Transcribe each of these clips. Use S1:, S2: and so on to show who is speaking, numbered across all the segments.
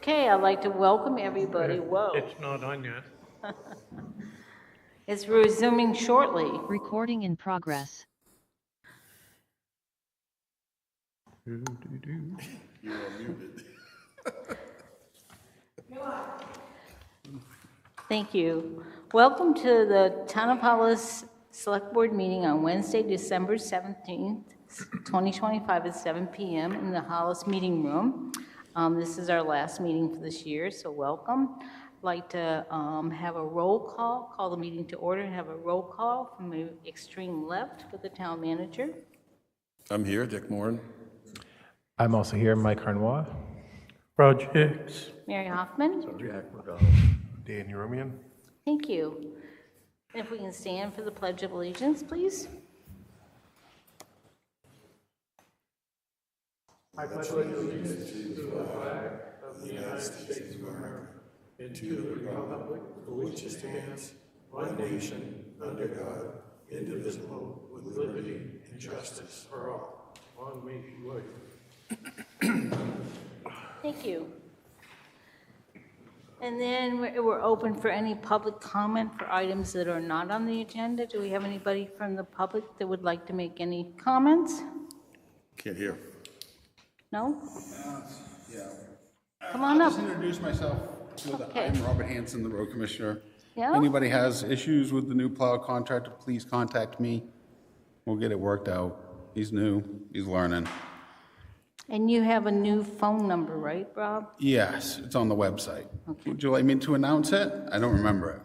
S1: Okay, I'd like to welcome everybody. Whoa.
S2: It's not on yet.
S1: It's resuming shortly.
S3: Recording in progress.
S4: You are muted.
S1: Thank you. Welcome to the Town of Hollis Select Board meeting on Wednesday, December 17th, 2025 at 7 p.m. in the Hollis Meeting Room. This is our last meeting for this year, so welcome. I'd like to have a roll call the meeting to order, and have a roll call from the extreme left with the town manager.
S4: I'm here, Dick Moran.
S5: I'm also here, Mike Harnois.
S2: Roger Hicks.
S1: Mary Hoffman.
S4: Jack McDonald.
S5: Dan Uromian.
S1: Thank you. If we can stand for the Pledge of Allegiance, please.
S2: I pledge allegiance to the flag of the United States of America and to the republic for which it stands, one nation, under God, indivisible, with liberty and justice for all. Long may she live.
S1: Thank you. And then we're open for any public comment for items that are not on the agenda. Do we have anybody from the public that would like to make any comments?
S4: Can't hear.
S1: No?
S6: Yeah.
S1: Come on
S6: I'll
S1: up.
S6: just introduce myself.
S1: Okay.
S6: I'm Robert Hanson, the road commissioner.
S1: Yeah?
S6: If anybody has issues with the new plow contractor, please contact me. We'll get it worked out. He's new, he's learning.
S1: And you have a new phone number, right, Rob?
S6: Yes, it's on the website.
S1: Okay.
S6: Would you like me to announce it? I don't remember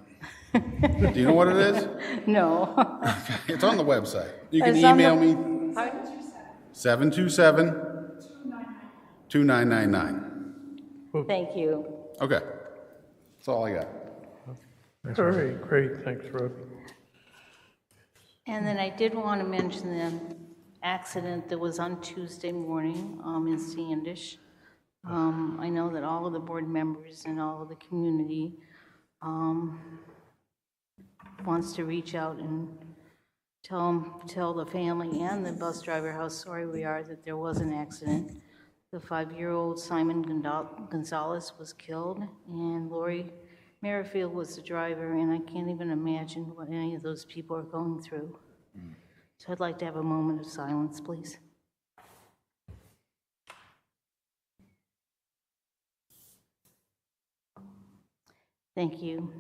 S6: it. Do you know what it is?
S1: No.
S6: It's on the website. You can
S1: It's on the-
S6: email me,
S1: Pardon?
S6: 727-2999.
S1: Thank you.
S6: Okay, that's all I got.
S2: All right, great, thanks, Rob.
S1: And then I did want to mention the accident that was on Tuesday morning in Standish. I know that all of the board members and all of the community wants to reach out and tell the family and the bus driver how sorry we are that there was an accident. The 5-year-old Simon Gonzalez was killed, and Lori Merrifield was the driver, and I can't even imagine what any of those people are going through. So I'd like to have a moment of silence, please. Thank you.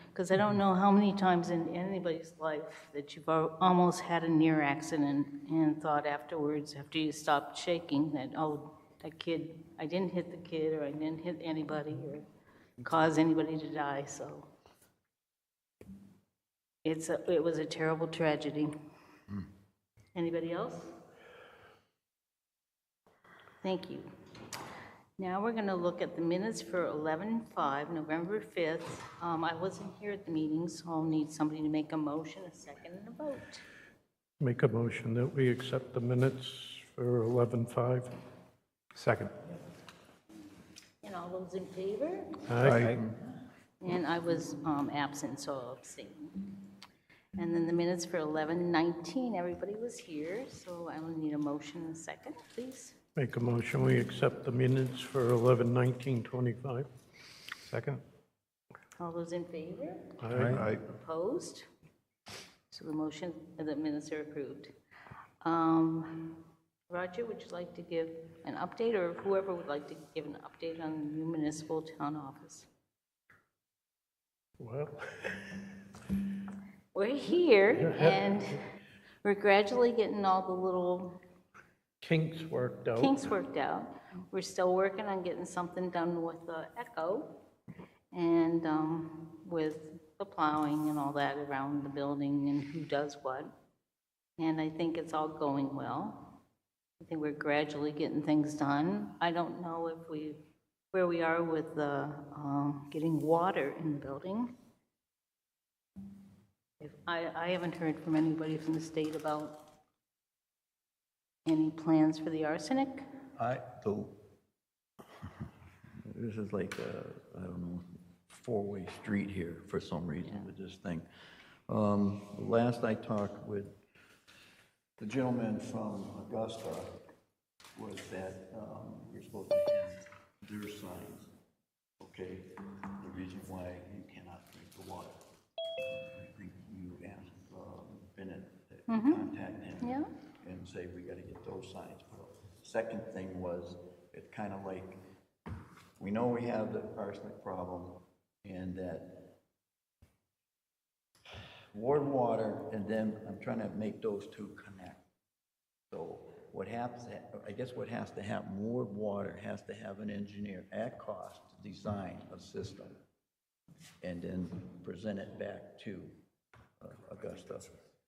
S1: Because I don't know how many times in anybody's life that you've almost had a near accident and thought afterwards, after you stopped shaking, that, oh, that kid, I didn't hit the kid, or I didn't hit anybody, or cause anybody to die. So it was a terrible tragedy. Anybody else? Thank you. Now we're going to look at the minutes for 11/5, November 5th. I wasn't here at the meeting, so I'll need somebody to make a motion, a second, and a vote.
S2: Make a motion that we accept the minutes for 11/5.
S5: Second.
S1: And all those in favor?
S2: Aye.
S1: And I was absent, so I'll abstain. And then the minutes for 11/19, everybody was here, so I will need a motion and a second, please.
S2: Make a motion, we accept the minutes for 11/19/25.
S5: Second.
S1: All those in favor?
S2: Aye.
S1: Opposed? So the minutes are approved. Roger, would you like to give an update, or whoever would like to give an update on the new municipal town office?
S2: Well,
S1: We're here, and we're gradually getting all the little
S2: kinks worked out.
S1: kinks worked out. We're still working on getting something done with the Echo and with the plowing and all that around the building and who does what. And I think it's all going well. I think we're gradually getting things done. I don't know where we are with the getting water in the building. I haven't heard from anybody from the state about any plans for the arsenic.
S7: This is like I don't know, four-way street here for some reason with this thing. Last I talked with the gentleman from Augusta was that we're supposed to have their signs okay, the reason why you cannot drink the water. I think you asked Bennett to contact him
S1: Yeah.
S7: and say, we gotta get those signs put up. Second thing was, it's kind of like, we know we have the arsenic problem and that Ward water, and then I'm trying to make those two connect. So what happens, I guess what has to happen, Ward water has to have an engineer at cost to design a system and then present it back to Augusta.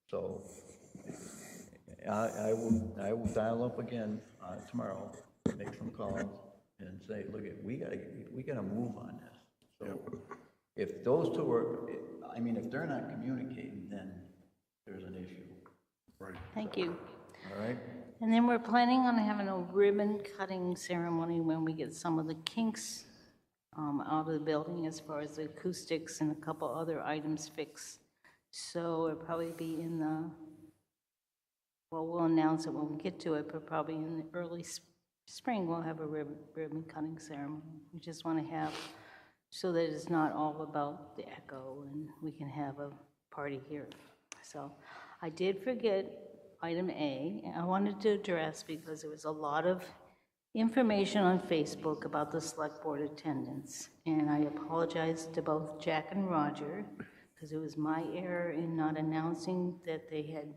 S7: So I will dial up again tomorrow, make some calls and say, look, we gotta move on this. So if those two are, I mean, if they're not communicating, then there's an issue.
S4: Right.
S1: Thank you.
S7: All right?
S1: And then we're planning on having a ribbon cutting ceremony when we get some of the kinks out of the building as far as the acoustics and a couple other items fixed. So it'll probably be in the, well, we'll announce it when we get to it, but probably in the early spring, we'll have a ribbon cutting ceremony. We just want to have, so that it's not all about the echo and we can have a party here. So I did forget item A, I wanted to address because there was a lot of information on Facebook about the select board attendance. And I apologize to both Jack and Roger because it was my error in not announcing that they had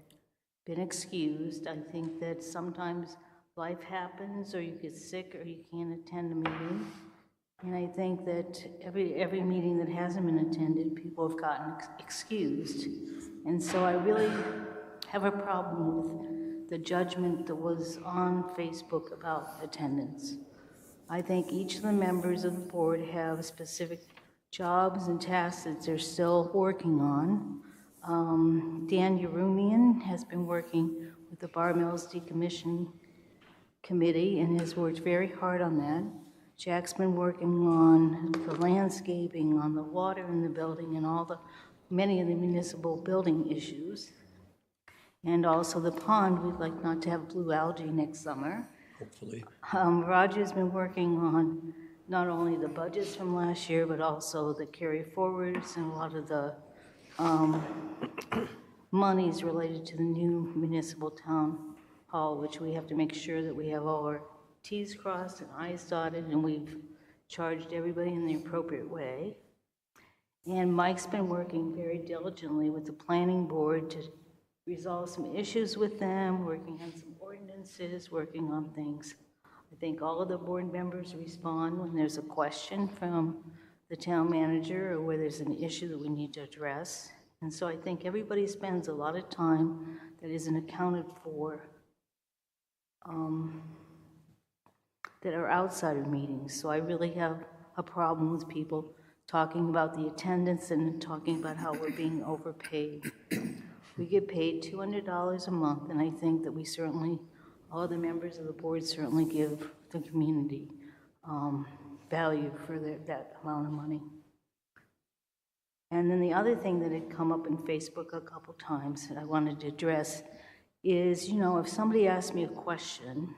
S1: been excused. I think that sometimes life happens or you get sick or you can't attend a meeting. And I think that every meeting that hasn't been attended, people have gotten excused. And so I really have a problem with the judgment that was on Facebook about attendance. I think each of the members of the board have specific jobs and tasks that they're still working on. Dan Yerumian has been working with the Bar Mills Decommission Committee and has worked very hard on that. Jack's been working on the landscaping, on the water in the building, and many of the municipal building issues. And also the pond, we'd like not to have blue algae next summer.
S7: Hopefully.
S1: Roger's been working on not only the budgets from last year, but also the carry forwards and a lot of the monies related to the new municipal town hall, which we have to make sure that we have all our T's crossed and I's dotted, and we've charged everybody in the appropriate way. And Mike's been working very diligently with the planning board to resolve some issues with them, working on some ordinances, working on things. I think all of the board members respond when there's a question from the town manager or where there's an issue that we need to address. And so I think everybody spends a lot of time that isn't accounted for that are outside of meetings. So I really have a problem with people talking about the attendance and talking about how we're being overpaid. We get paid $200 a month, and I think that we certainly, all the members of the board certainly give the community value for that amount of money. And then the other thing that had come up in Facebook a couple times that I wanted to address is, you know, if somebody asks me a question,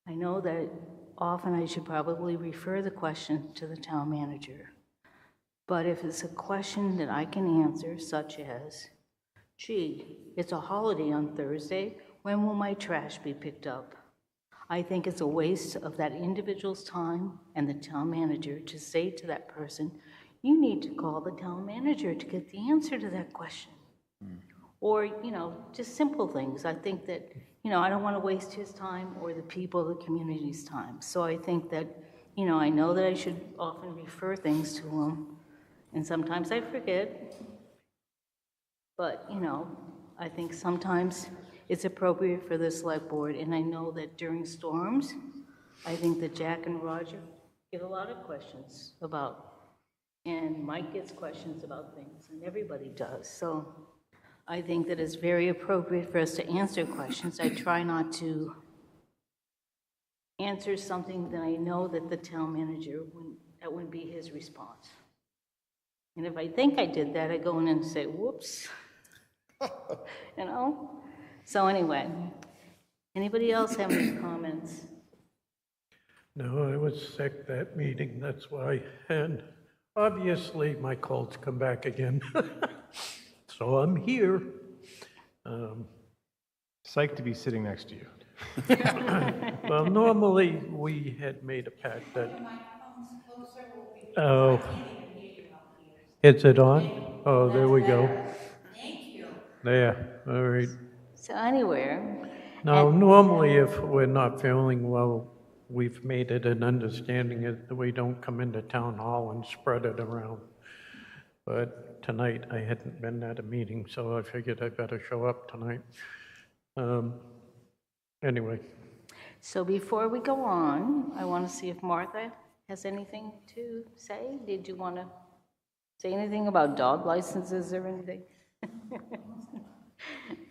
S1: I know that often I should probably refer the question to the town manager. But if it's a question that I can answer, such as, gee, it's a holiday on Thursday, when will my trash be picked up? I think it's a waste of that individual's time and the town manager to say to that person, you need to call the town manager to get the answer to that question. Or, you know, just simple things. I think that, you know, I don't want to waste his time or the people of the community's time. So I think that, you know, I know that I should often refer things to him, and sometimes I forget. But, you know, I think sometimes it's appropriate for the select board, and I know that during storms, I think that Jack and Roger get a lot of questions about, and Mike gets questions about things, and everybody does. So I think that it's very appropriate for us to answer questions. I try not to answer something that I know that the town manager, that wouldn't be his response. And if I think I did that, I go in and say, whoops, you know? So anyway, anybody else have any comments?
S2: No, I was sick that meeting, that's why. And obviously, my cold's come back again. So I'm here.
S5: Psyched to be sitting next to you.
S2: Well, normally, we had made a pact that... Oh. Is it on? Oh, there we go.
S1: Thank you.
S2: There, all right.
S1: So anywhere,
S2: Now, normally, if we're not feeling well, we've made it an understanding that we don't come into town hall and spread it around. But tonight, I hadn't been at a meeting, so I figured I better show up tonight. Anyway,
S1: so before we go on, I want to see if Martha has anything to say. Did you want to say anything about dog licenses or anything?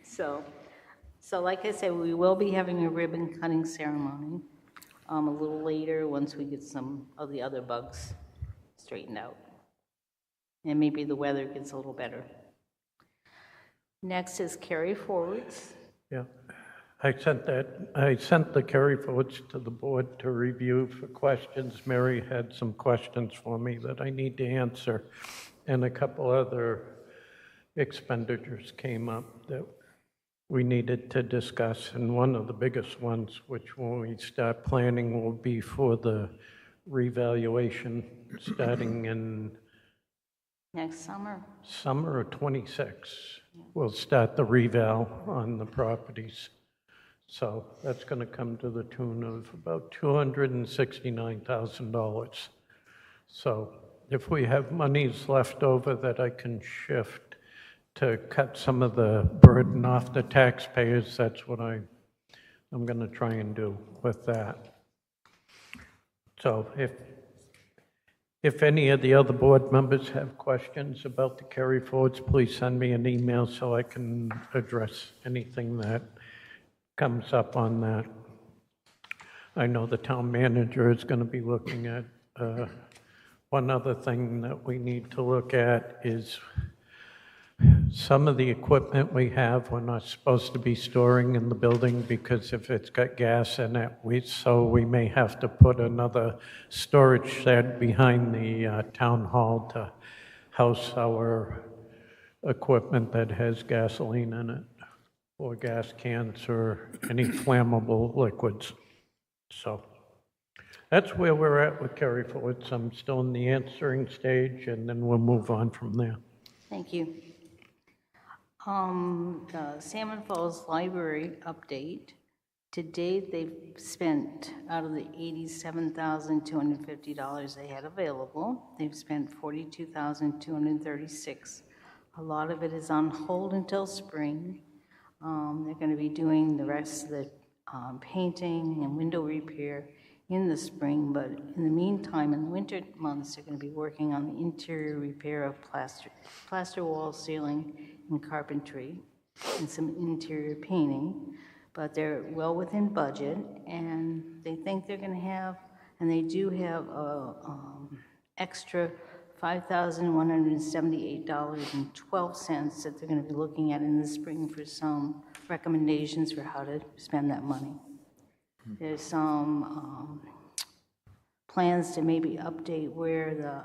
S1: So like I said, we will be having a ribbon cutting ceremony a little later once we get some of the other bugs straightened out. And maybe the weather gets a little better. Next is carry forwards.
S2: yeah. I sent the carry forwards to the board to review for questions. Mary had some questions for me that I need to answer, and a couple other expenditures came up that we needed to discuss, and one of the biggest ones, which when we start planning, will be for the revaluation starting in
S1: Next summer.
S2: summer of '26. We'll start the reval on the properties. So that's going to come to the tune of about $269,000. So if we have monies left over that I can shift to cut some of the burden off the taxpayers, that's what I'm going to try and do with that. So if any of the other board members have questions about the carry forwards, please send me an email so I can address anything that comes up on that. I know the town manager is going to be looking at, one other thing that we need to look at is some of the equipment we have, we're not supposed to be storing in the building because if it's got gas in it, so we may have to put another storage shed behind the town hall to house our equipment that has gasoline in it, or gas cans, or any flammable liquids. So that's where we're at with carry forwards. I'm still in the answering stage, and then we'll move on from there.
S1: Thank you. The Salmon Falls Library update. To date, they've spent, out of the $87,250 they had available, they've spent $42,236. A lot of it is on hold until spring. They're going to be doing the rest of the painting and window repair in the spring, but in the meantime, in the winter months, they're going to be working on the interior repair of plaster wall, ceiling, and carpentry, and some interior painting. But they're well within budget, and they think they're going to have, and they do have extra $5,178.12 that they're going to be looking at in the spring for some recommendations for how to spend that money. There's some plans to maybe update where the,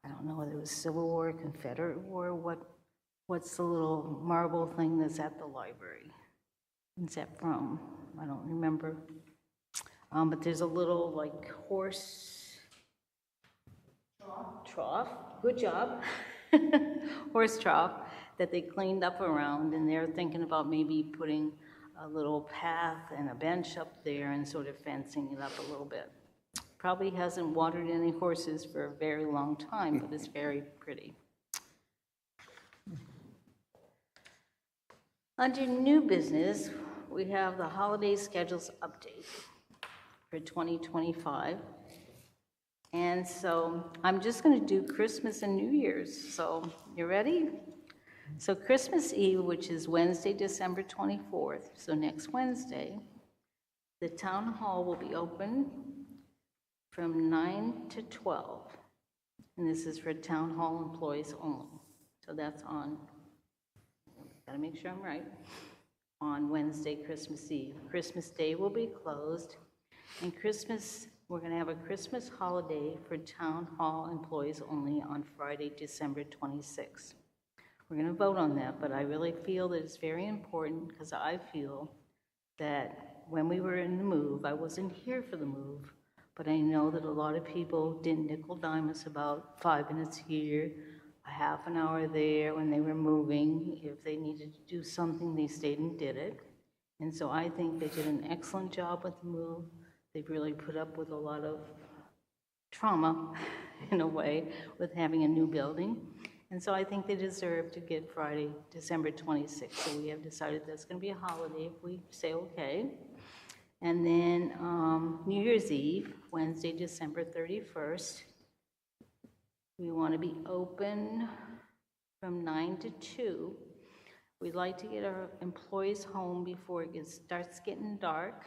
S1: I don't know whether it was Civil War, Confederate War, what's the little marble thing that's at the library? When's that from? I don't remember. But there's a little like horse trough, good job, horse trough that they cleaned up around, and they're thinking about maybe putting a little path and a bench up there and sort of fencing it up a little bit. Probably hasn't watered any horses for a very long time, but it's very pretty. Under new business, we have the holiday schedules update for 2025. And so I'm just going to do Christmas and New Year's. So you ready? So Christmas Eve, which is Wednesday, December 24th, so next Wednesday, the town hall will be open from 9 to 12. And this is for town hall employees only. So that's on, gotta make sure I'm right, on Wednesday, Christmas Eve. Christmas Day will be closed, And Christmas, we're going to have a Christmas holiday for town hall employees only on Friday, December 26th. We're going to vote on that, but I really feel that it's very important because I feel that when we were in the move, I wasn't here for the move, but I know that a lot of people didn't nickel dime us about 5 minutes here, a half an hour there when they were moving. If they needed to do something, they stayed and did it. And so I think they did an excellent job with the move. They've really put up with a lot of trauma, in a way, with having a new building. And so I think they deserve to get Friday, December 26th. So we have decided that's going to be a holiday if we say okay. And then New Year's Eve, Wednesday, December 31st. We want to be open from 9 to 2. We'd like to get our employees home before it starts getting dark.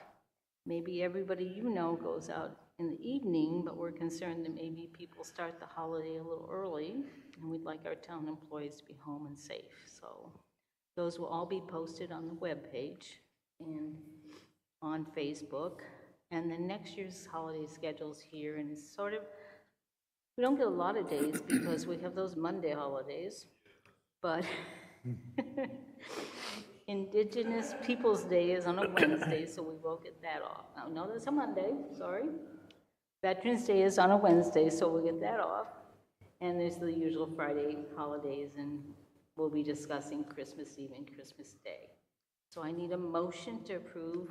S1: Maybe everybody goes out in the evening, but we're concerned that maybe people start the holiday a little early, and we'd like our town employees to be home and safe. So those will all be posted on the webpage and on Facebook. And then next year's holiday schedule's here, and it's sort of, we don't get a lot of days because we have those Monday holidays, but Indigenous Peoples' Day is on a Wednesday, so we will get that off. No, that's a Monday, sorry. Veterans Day is on a Wednesday, so we'll get that off. And there's the usual Friday holidays, and we'll be discussing Christmas Eve and Christmas Day. So I need a motion to approve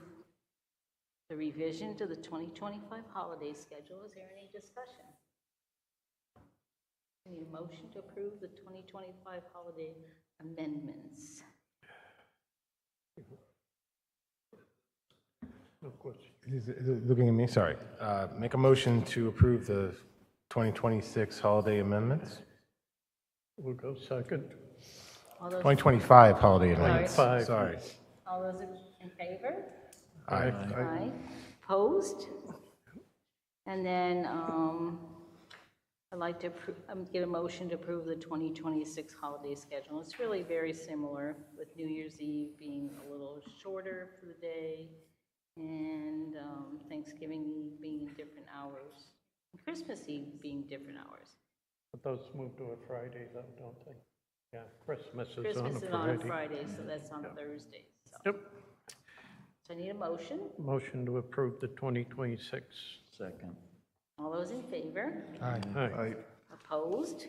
S1: the revision to the 2025 holiday schedule. Is there any discussion? I need a motion to approve the 2025 holiday amendments.
S5: No question. Looking at me, sorry. Make a motion to approve the 2026 holiday amendments?
S2: We'll go second.
S1: All those,
S5: 2025 holiday amendments,
S2: Five.
S5: sorry.
S1: all those in favor?
S5: Aye.
S1: Aye. Opposed? And then I'd like to get a motion to approve the 2026 holiday schedule. It's really very similar, with New Year's Eve being a little shorter for the day, and Thanksgiving Eve being in different hours, and Christmas Eve being different hours.
S2: But those move to a Friday though, don't they? Yeah, Christmas is on
S1: Christmas
S2: a
S1: is on a
S2: Friday.
S1: Friday, so that's on Thursday. So.
S2: Yep.
S1: So I need a motion.
S2: Motion to approve the 2026.
S7: Second.
S1: All those in favor?
S2: Aye.
S1: Opposed?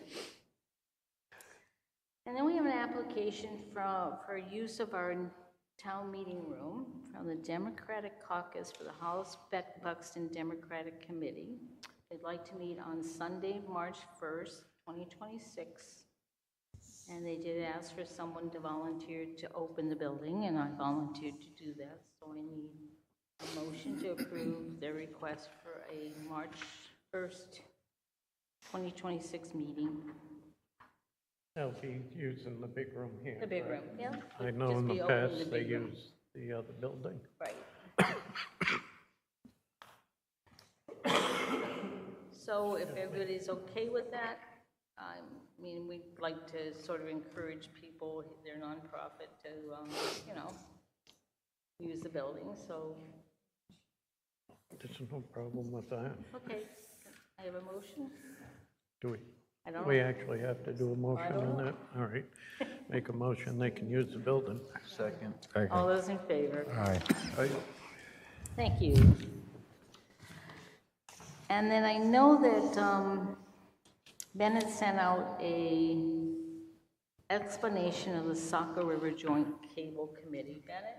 S1: And then we have an application for use of our town meeting room from the Democratic Caucus for the Hollis Buxton Democratic Committee. They'd like to meet on Sunday, March 1st, 2026. And they did ask for someone to volunteer to open the building, and I volunteered to do that. So I need a motion to approve their request for a March 1st, 2026 meeting.
S2: They'll be using the big room here.
S1: The big room, yeah.
S2: I know
S1: Just
S2: in
S1: be
S2: the
S1: opening
S2: past
S1: the
S2: they
S1: big room.
S2: use the other building.
S1: Right. So if everybody's okay with that, I mean, we'd like to sort of encourage people, they're nonprofit, to, use the building, so,
S2: There's no problem with that.
S1: okay. I have a motion?
S2: Do we?
S1: I don't
S2: We
S1: know.
S2: actually have to do a motion
S1: don't
S2: on
S1: know.
S2: that? All right. Make a motion, they can use the building.
S7: Second.
S1: All those in favor?
S5: Aye.
S1: Thank you. And then I know that Bennett sent out a explanation of the Saco River Joint Cable Committee. Bennett?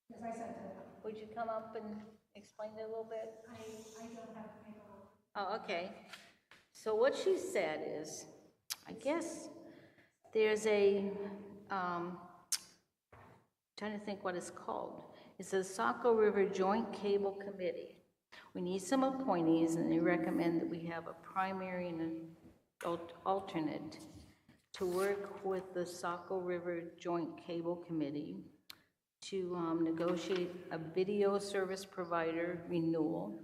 S1: Yes, I sent it. Would you come up and explain it a little bit? I don't have paperwork. Oh, okay. So what she said is, I guess there's a, trying to think what it's called. It's the Saco River Joint Cable Committee. We need some appointees, and they recommend that we have a primary and an alternate to work with the Saco River Joint Cable Committee to negotiate a video service provider renewal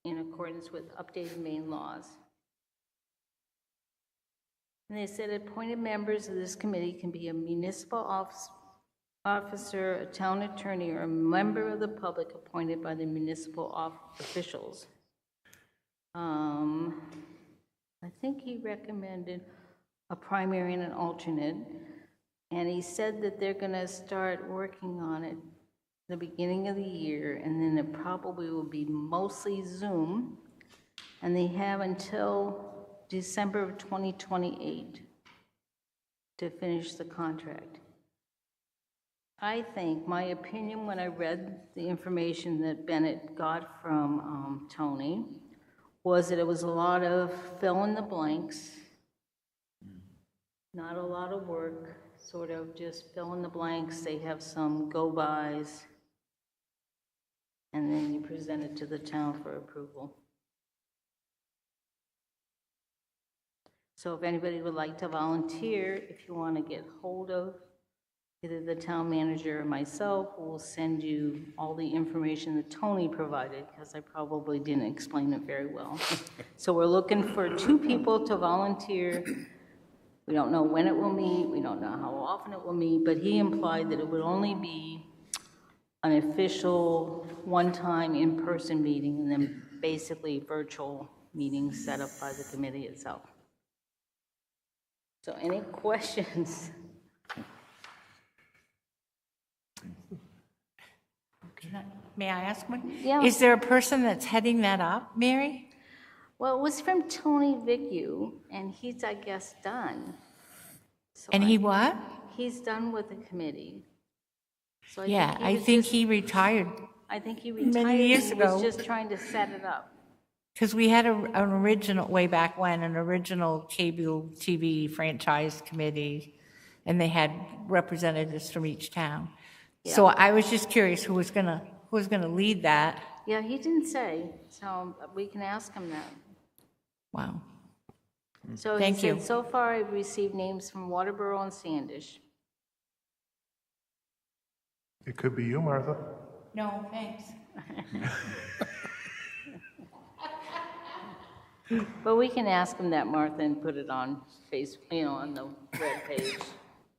S1: in accordance with updated Maine laws. And they said appointed members of this committee can be a municipal officer, a town attorney, or a member of the public appointed by the municipal officials. I think he recommended a primary and an alternate, and he said that they're going to start working on it the beginning of the year, and then it probably will be mostly Zoom, and they have until December of 2028 to finish the contract. I think, my opinion, when I read the information that Bennett got from Tony, was that it was a lot of fill in the blanks, not a lot of work, sort of just fill in the blanks. They have some go-bys, and then you present it to the town for approval. So if anybody would like to volunteer, if you want to get hold of either the town manager or myself, we'll send you all the information that Tony provided, because I probably didn't explain it very well. So we're looking for 2 people to volunteer. We don't know when it will meet, we don't know how often it will meet, but he implied that it would only be an official, one-time in-person meeting, and then basically virtual meetings set up by the committee itself. So any questions?
S8: May I ask one?
S1: Yeah.
S8: Is there a person that's heading that up, Mary?
S1: Well, it was from Tony Vicue, and he's, I guess, done. So
S8: And he what?
S1: He's done with the committee. So
S8: Yeah, I
S1: was
S8: think
S1: just-
S8: he retired,
S1: I think he retired.
S8: many years
S1: and was
S8: ago.
S1: just trying to set it up.
S8: because we had an original, way back when, an original cable TV franchise committee, and they had representatives from each town. So I was just curious who was gonna lead that.
S1: Yeah, he didn't say, so we can ask him that.
S8: Wow.
S1: So he
S8: Thank you.
S1: said, so far I've received names from Waterboro and Sandish.
S5: It could be you, Martha.
S8: No, thanks.
S1: But we can ask him that, Martha, and put it on Facebook, on the web page,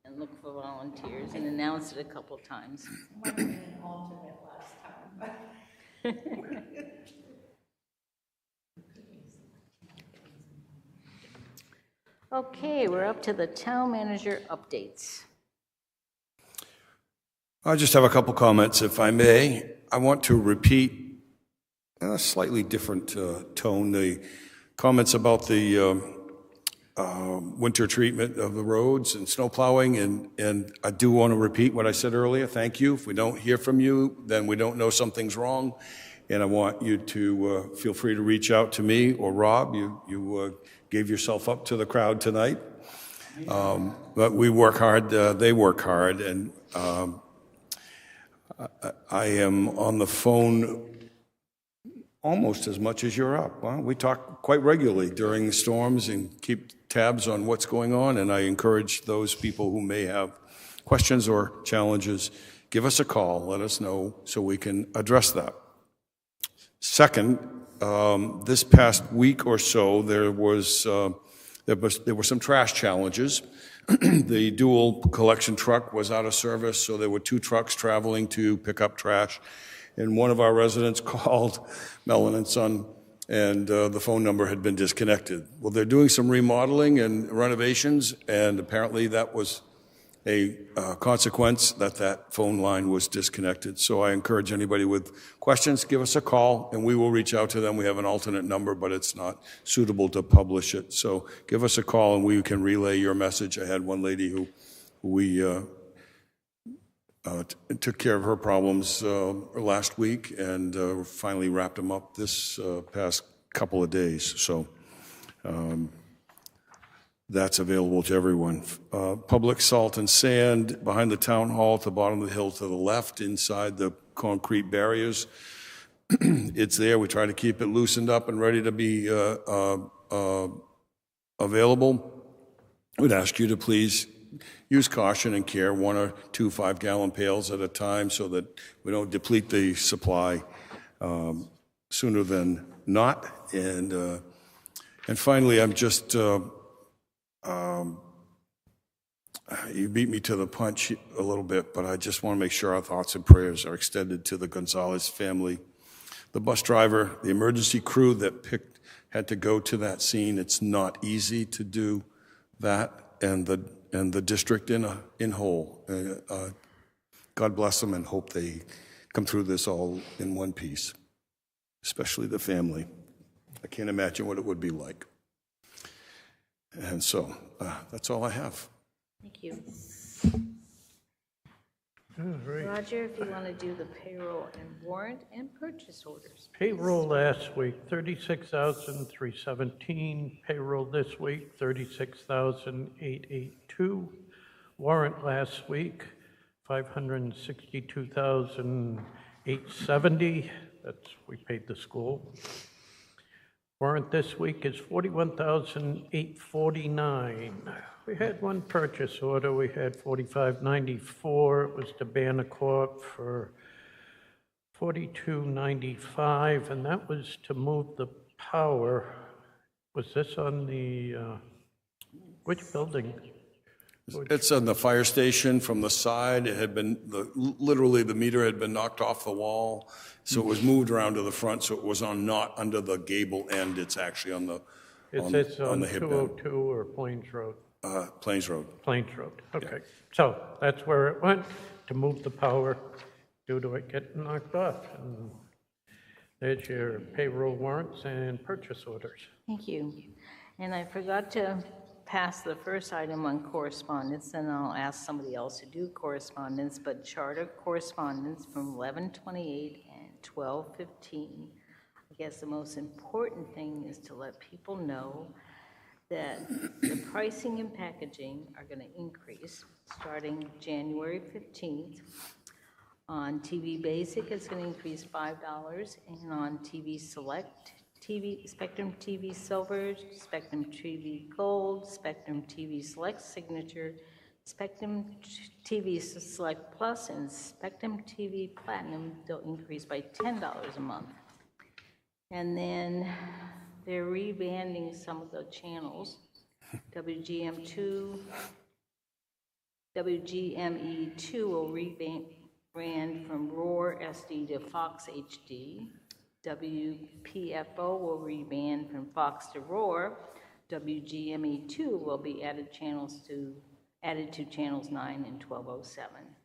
S1: and look for volunteers, and announce it a couple times. Okay, we're up to the town manager updates.
S4: I just have a couple comments, if I may. I want to repeat a slightly different tone, the comments about the winter treatment of the roads and snow plowing, and I do want to repeat what I said earlier. Thank you. If we don't hear from you, then we don't know something's wrong, and I want you to feel free to reach out to me or Rob. You gave yourself up to the crowd tonight, but we work hard. They work hard, and I am on the phone almost as much as you're up. Well, we talk quite regularly during the storms and keep tabs on what's going on, and I encourage those people who may have questions or challenges, give us a call, let us know so we can address that. Second, this past week or so, there were some trash challenges. The dual collection truck was out of service, so there were 2 trucks traveling to pick up trash. And one of our residents called Mellon and Son, and the phone number had been disconnected. Well, they're doing some remodeling and renovations, and apparently that was a consequence that phone line was disconnected. So I encourage anybody with questions, give us a call, and we will reach out to them. We have an alternate number, but it's not suitable to publish it. So give us a call, and we can relay your message. I had one lady who we took care of her problems last week, and finally wrapped them up this past couple of days. So that's available to everyone. Public salt and sand behind the town hall at the bottom of the hill to the left inside the concrete barriers. It's there. We try to keep it loosened up and ready to be available. We'd ask you to please use caution and care, 1 or 2 5-gallon pails at a time so that we don't deplete the supply sooner than not. And finally, I'm just You beat me to the punch a little bit, but I just want to make sure our thoughts and prayers are extended to the Gonzalez family, the bus driver, the emergency crew that had to go to that scene. It's not easy to do that, and the district in whole. God bless them, and hope they come through this all in one piece, especially the family. I can't imagine what it would be like. And so that's all I have.
S1: Thank you.
S2: All right.
S1: Roger, if you want to do the payroll and warrant and purchase orders.
S2: Payroll last week, 36,317. Payroll this week, 36,882. Warrant last week, 562,870. That's, we paid the school. Warrant this week is 41,849. We had one purchase order. We had 4594. It was to Banner Corp for 4295, and that was to move the power. Was this on the, which building?
S4: It's on the fire station from the side. It had been, literally the meter had been knocked off the wall, so it was moved around to the front, so it was not under the gable end. It's actually on the
S2: It's on
S4: the hip end.
S2: 202 or Plains Road?
S4: Plains Road.
S2: Plains Road, okay. So that's where it went, to move the power due to it getting knocked off. And there's your payroll warrants and purchase orders.
S1: Thank you. And I forgot to pass the first item on correspondence, and I'll ask somebody else to do correspondence, but charter correspondence from 11/28 and 12/15. I guess the most important thing is to let people know that the pricing and packaging are going to increase starting January 15th. On TV Basic, it's going to increase $5, and on TV Select, Spectrum TV Silver, Spectrum TV Gold, Spectrum TV Select Signature, Spectrum TV Select Plus, and Spectrum TV Platinum, they'll increase by $10 a month. And then they're rebanding some of the channels. WGME2 will rebrand from Roar SD to Fox HD. WPFO will rebrand from Fox to Roar. WGME2 will be added to channels 9 and 1207.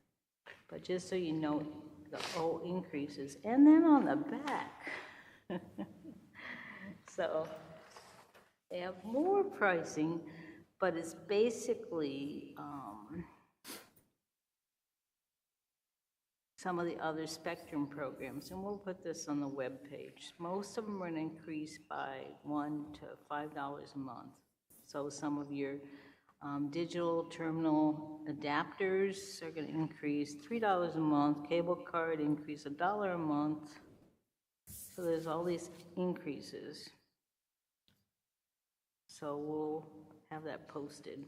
S1: But just so you know, the O increases. And then on the back, so they have more pricing, but it's basically some of the other Spectrum programs, and we'll put this on the webpage. Most of them are going to increase by $1 to $5 a month. So some of your digital terminal adapters are going to increase $3 a month. Cable card increase $1 a month. So there's all these increases. So we'll have that posted.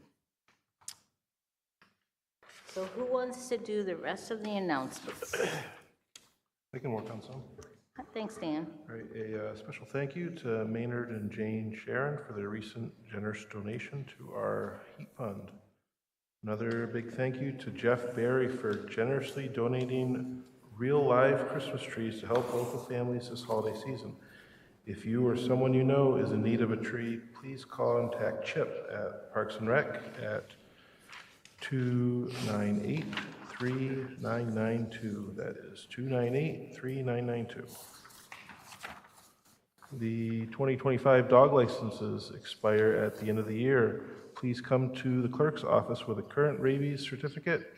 S1: So who wants to do the rest of the announcements?
S9: I can work on some.
S1: Thanks, Dan.
S9: All right, a special thank you to Maynard and Jane Sharon for their recent generous donation to our heat fund. Another big thank you to Jeff Barry for generously donating real live Christmas trees to help local families this holiday season. If you or someone you know is in need of a tree, please contact Chip at Parks and Rec at 298-3992. That is 298-3992. The 2025 dog licenses expire at the end of the year. Please come to the clerk's office with a current rabies certificate,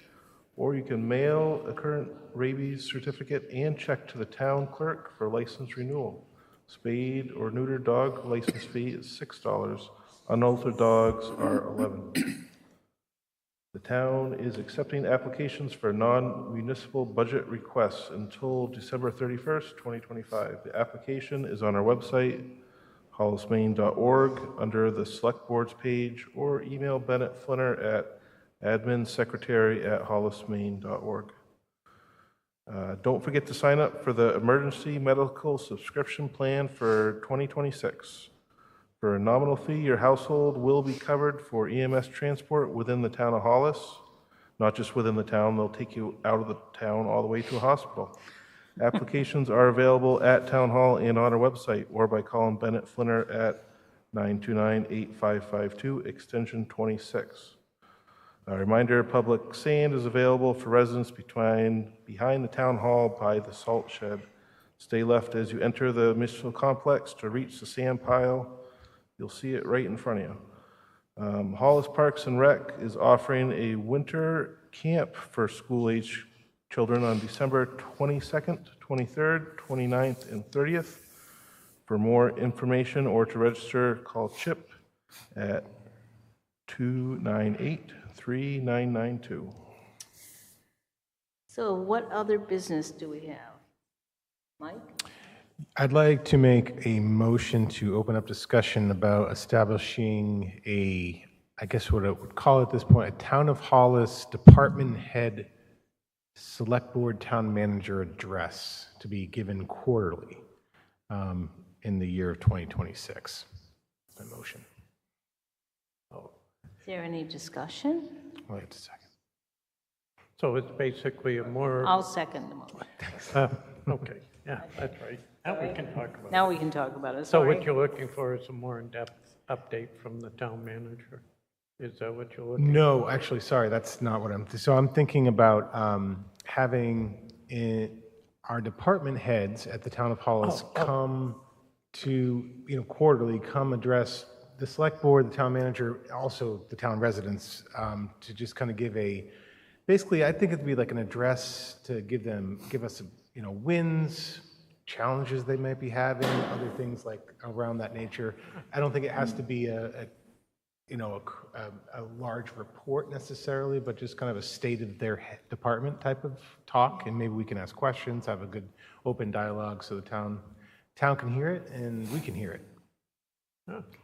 S9: or you can mail a current rabies certificate and check to the town clerk for license renewal. Spayed or neutered dog license fee is $6. Unaltered dogs are $11. The town is accepting applications for non-municipal budget requests until December 31st, 2025. The application is on our website, hollismaine.org, under the Select Boards page, or email Bennett Flinner at adminsecretary@hollismaine.org. Don't forget to sign up for the Emergency Medical Subscription Plan for 2026. For a nominal fee, your household will be covered for EMS transport within the town of Hollis. Not just within the town, they'll take you out of the town all the way to a hospital. Applications are available at Town Hall and on our website, or by calling Bennett Flinner at 929-8552, extension 26. A reminder, public sand is available for residents behind the town hall by the salt shed. Stay left as you enter the municipal complex to reach the sand pile. You'll see it right in front of you. Hollis Parks and Rec is offering a winter camp for school-age children on December 22nd, 23rd, 29th, and 30th. For more information or to register, call Chip at 298-3992.
S1: So what other business do we have? Mike?
S5: I'd like to make a motion to open up discussion about establishing I guess what I would call at this point, a Town of Hollis Department Head Select Board Town Manager address to be given quarterly in the year of 2026. My motion.
S1: Is there any discussion?
S5: Wait a second.
S2: So it's basically a more,
S1: I'll second the motion.
S2: okay, yeah, that's right. Now we can talk about it.
S1: Now we can talk about it,
S2: So
S1: sorry.
S2: what you're looking for is a more in-depth update from the town manager? Is that what you're looking for?
S5: No, actually, sorry, that's not what so I'm thinking about having our department heads at the Town of Hollis come to, quarterly, come address the select board, the town manager, also the town residents, to just kind of give basically, I think it'd be like an address to give us, wins, challenges they might be having, other things like around that nature. I don't think it has to be a large report necessarily, but just kind of a state of their department type of talk, and maybe we can ask questions, have a good open dialogue so the town can hear it and we can hear it.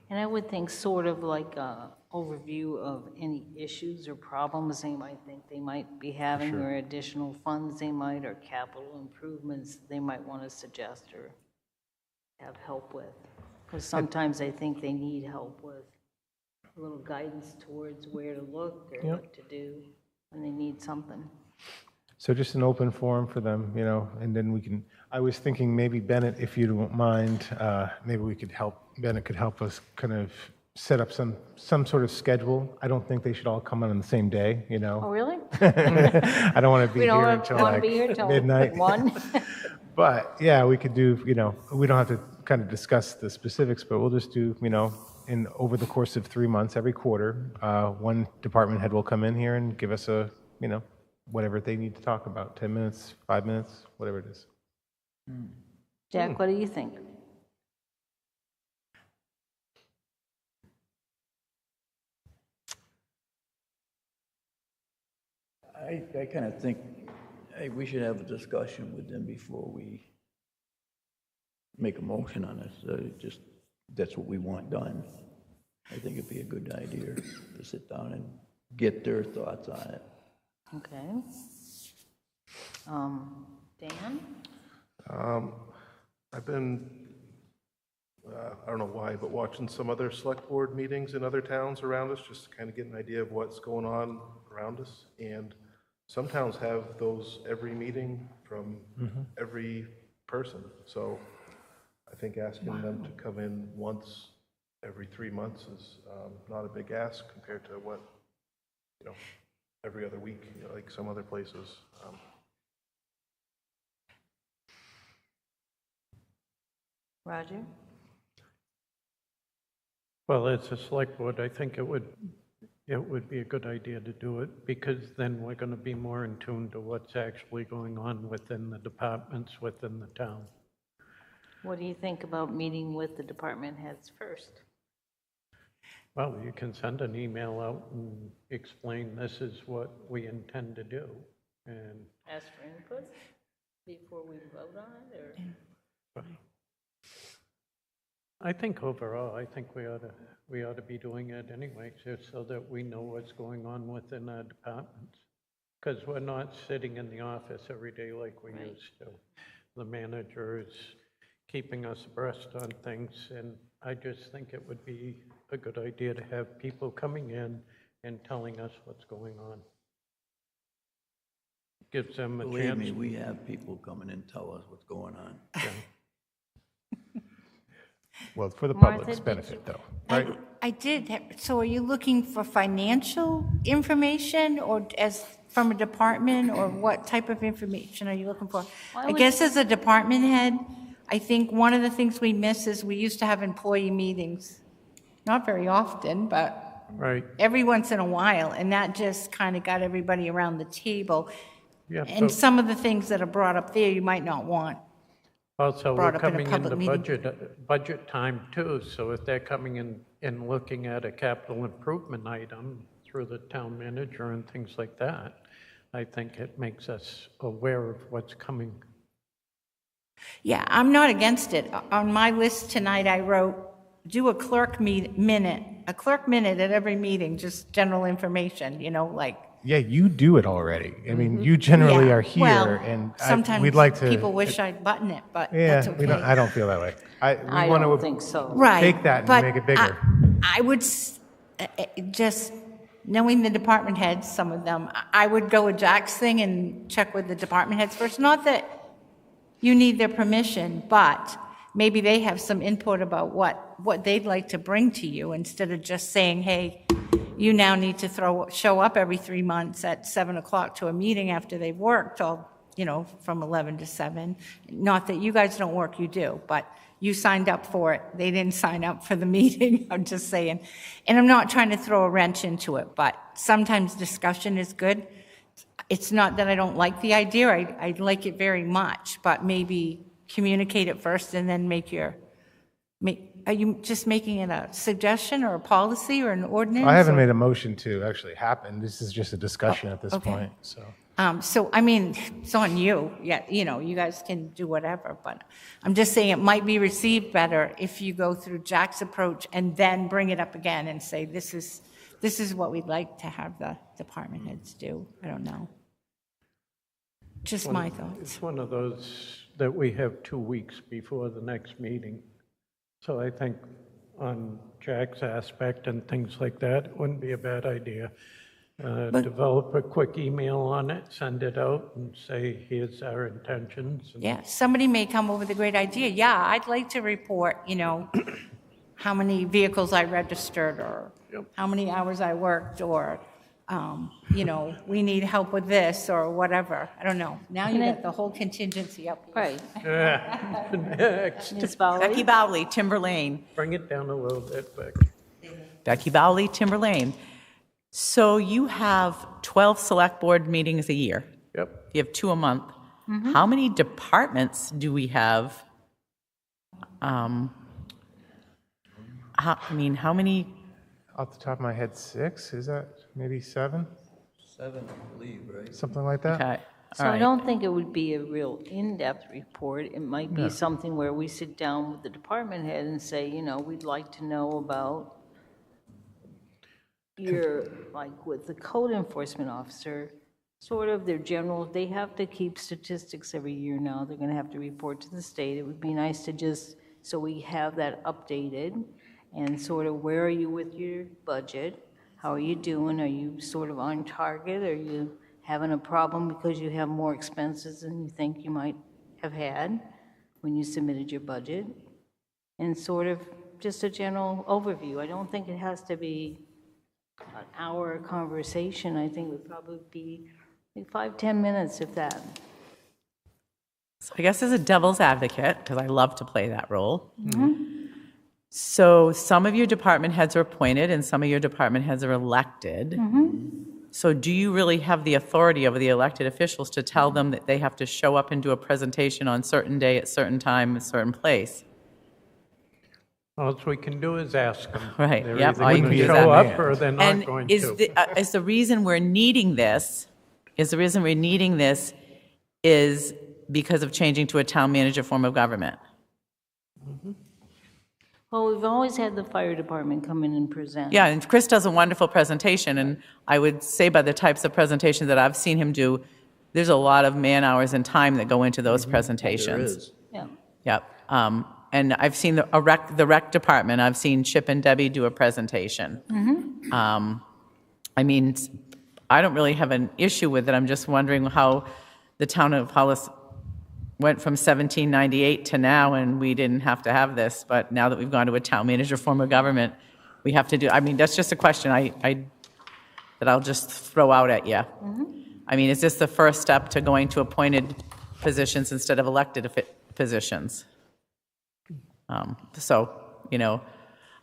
S1: And I would think sort of like a overview of any issues or problems they might think they might be having, or additional funds they might, or capital improvements they might want to suggest or have help with. Because sometimes I think they need help with a little guidance towards where to look or what to do when they need something.
S5: So just an open forum for them, and then I was thinking maybe Bennett, if you don't mind, maybe Bennett could help us kind of set up some sort of schedule. I don't think they should all come on the same day,
S1: Oh, really?
S5: I don't want to be
S1: We
S5: here
S1: don't
S5: until
S1: want to
S5: like
S1: be here till
S5: midnight.
S1: 1?
S5: But yeah, we could do, we don't have to kind of discuss the specifics, but we'll just do, over the course of 3 months, every quarter, one department head will come in here and give us a, whatever they need to talk about, 10 minutes, 5 minutes, whatever it is.
S1: Jack, what do you think?
S7: I kind of think, hey, we should have a discussion with them before we make a motion on this. That's what we want done. I think it'd be a good idea to sit down and get their thoughts on it.
S1: Okay. Dan?
S9: I've been, I don't know why, but watching some other select board meetings in other towns around us, just to kind of get an idea of what's going on around us. And some towns have those every meeting from every person. So I think asking them to come in once every 3 months is not a big ask compared to what, every other week, like some other places.
S1: Roger?
S2: Well, as a select board, I think it would be a good idea to do it, because then we're going to be more in tune to what's actually going on within the departments within the town.
S1: What do you think about meeting with the department heads first?
S2: Well, you can send an email out and explain this is what we intend to do, and
S1: Ask for input before we vote on it, or?
S2: I think overall, I think we ought to be doing it anyway, just so that we know what's going on within our departments. Because we're not sitting in the office every day like we used to. The manager is keeping us abreast on things, and
S10: I just think it would be a good idea to have people coming in and telling us what's going on. Gives them a
S7: Believe
S10: chance.
S7: me, we have people coming and tell us what's going on.
S5: Well, for the
S1: Martha,
S5: public's
S1: did
S5: benefit, though, right?
S8: I did, so are you looking for financial information or as, from a department, or what type of information are you looking for? I guess as a department head, I think one of the things we miss is we used to have employee meetings. Not very often, but
S10: Right.
S8: every once in a while, and that just kind of got everybody around the table.
S10: Yeah,
S8: And
S10: but
S8: some of the things that are brought up there, you might not want.
S10: also,
S8: brought
S10: we're
S8: up in a
S10: coming
S8: public
S10: into
S8: meeting.
S10: budget time too, so if they're coming in and looking at a capital improvement item through the town manager and things like that, I think it makes us aware of what's coming.
S8: Yeah, I'm not against it. On my list tonight, I wrote, do a clerk minute at every meeting, just general information, like.
S5: Yeah, you do it already. I mean, you generally
S8: Yeah,
S5: are here,
S8: well,
S5: and
S8: sometimes
S5: we'd like to.
S8: people wish I'd button it, but
S5: Yeah,
S8: that's
S5: we don't,
S8: okay.
S5: I don't feel that way.
S1: I
S5: We want
S1: don't
S5: to
S1: think so.
S8: Right.
S5: take that and
S8: but
S5: make it bigger.
S8: I would, just knowing the department heads, some of them, I would go with Jack's thing and check with the department heads first. Not that you need their permission, but maybe they have some input about what they'd like to bring to you, instead of just saying, hey, you now need to show up every 3 months at 7 o'clock to a meeting after they've worked all, from 11 to 7. Not that you guys don't work, you do, but you signed up for it. They didn't sign up for the meeting, I'm just saying. And I'm not trying to throw a wrench into it, but sometimes discussion is good. It's not that I don't like the idea, I like it very much, but maybe communicate it first and then are you just making it a suggestion or a policy or an ordinance?
S5: I haven't
S8: or-
S5: made a motion to actually happen. This is just a discussion at this
S8: okay.
S5: point, so.
S8: So, I mean, it's on you. Yeah, you guys can do whatever, but I'm just saying it might be received better if you go through Jack's approach and then bring it up again and say, this is what we'd like to have the department heads do. I don't know. Just my thoughts.
S10: It's one of those that we have 2 weeks before the next meeting. So I think on Jack's aspect and things like that, it wouldn't be a bad idea. Develop a quick email on it, send it out, and say, here's our intentions. And
S8: Yeah, somebody may come up with a great idea. Yeah, I'd like to report, how many vehicles I registered, or how many hours I worked, or, we need help with this, or whatever. I don't know. Now you got the whole contingency up here.
S1: Right.
S10: Next,
S1: Ms. Bowley?
S11: Becky Bowley, Timber Lane.
S10: bring it down a little bit, Beck.
S11: Becky Bowley, Timber Lane. So you have 12 select board meetings a year.
S10: Yep.
S11: You have 2 a month. How many departments do we have? How many?
S5: Off the top of my head, 6, is that maybe 7?
S7: 7, I believe, right?
S5: Something like that?
S11: Okay,
S1: So
S11: all
S1: I
S11: right.
S1: don't think it would be a real in-depth report. It might be something where we sit down with the department head and say, we'd like to know about your, like with the code enforcement officer, sort of their general, they have to keep statistics every year now. They're going to have to report to the state. It would be nice to just, so we have that updated, and sort of where are you with your budget? How are you doing? Are you sort of on target? Are you having a problem because you have more expenses than you think you might have had when you submitted your budget? And sort of just a general overview. I don't think it has to be an hour conversation. I think it would probably be like 5-10 minutes, if that.
S11: So I guess as a devil's advocate, because I love to play that role. So some of your department heads are appointed and some of your department heads are elected. So do you really have the authority over the elected officials to tell them that they have to show up and do a presentation on certain day at certain time, a certain place?
S10: All we can do is ask them.
S11: Right,
S10: They're
S11: yep,
S10: either
S11: all you
S10: going
S11: can
S10: to
S11: do is
S10: show
S5: ask.
S10: up or they're not
S11: And
S10: going
S11: is
S10: to.
S11: the reason we're needing this, is because of changing to a town manager form of government?
S1: Well, we've always had the fire department come in and present.
S11: Yeah, and Chris does a wonderful presentation, and I would say by the types of presentations that I've seen him do, there's a lot of man-hours and time that go into those presentations.
S7: There is.
S1: Yeah.
S11: Yep. And I've seen the rec department, I've seen Chip and Debbie do a presentation. I mean, I don't really have an issue with it. I'm just wondering how the town of Hollis went from 1798 to now, and we didn't have to have this. But now that we've gone to a town manager form of government, we have to do, I mean, that's just a question that I'll just throw out at you. I mean, is this the first step to going to appointed positions instead of elected positions? So, you know,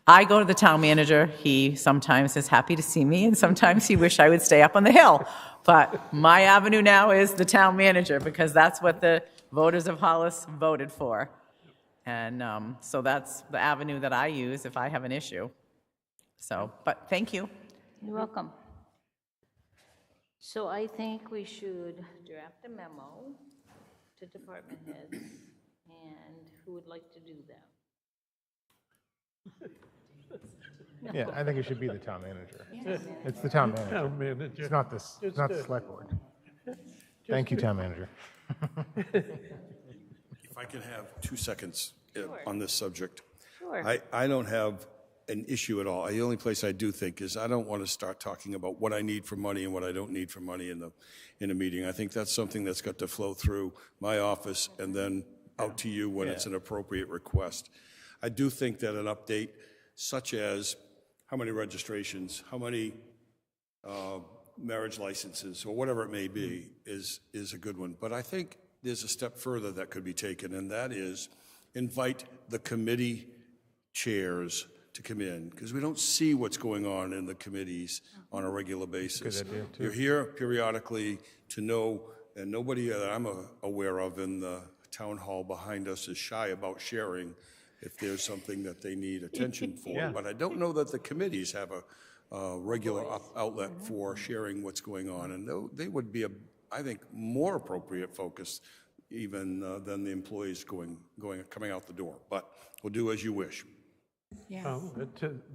S11: I go to the town manager. He sometimes is happy to see me, and sometimes he wish I would stay up on the hill. But my avenue now is the town manager, because that's what the voters of Hollis voted for. And so that's the avenue that I use if I have an issue. So, but thank you.
S1: You're welcome. So I think we should draft a memo to department heads, and who would like to do that?
S5: Yeah, I think it should be the town manager. It's the town manager.
S10: Town manager.
S5: It's not this, it's not the select board. Thank you, town manager.
S4: If I can have 2 seconds on this subject.
S1: Sure.
S4: I don't have an issue at all. The only place I do think is I don't want to start talking about what I need for money and what I don't need for money in a meeting. I think that's something that's got to flow through my office and then out to you when it's an appropriate request. I do think that an update such as how many registrations, how many marriage licenses, or whatever it may be, is a good one. But I think there's a step further that could be taken, and that is invite the committee chairs to come in, because we don't see what's going on in the committees on a regular basis.
S5: Good idea, too.
S4: You're here periodically to know, and nobody that I'm aware of in the town hall behind us is shy about sharing if there's something that they need attention for.
S5: Yeah.
S4: But I don't know that the committees have a regular outlet for sharing what's going on, and they would be I think, more appropriate focus even than the employees coming out the door. But we'll do as you wish.
S8: Yeah,
S10: Oh,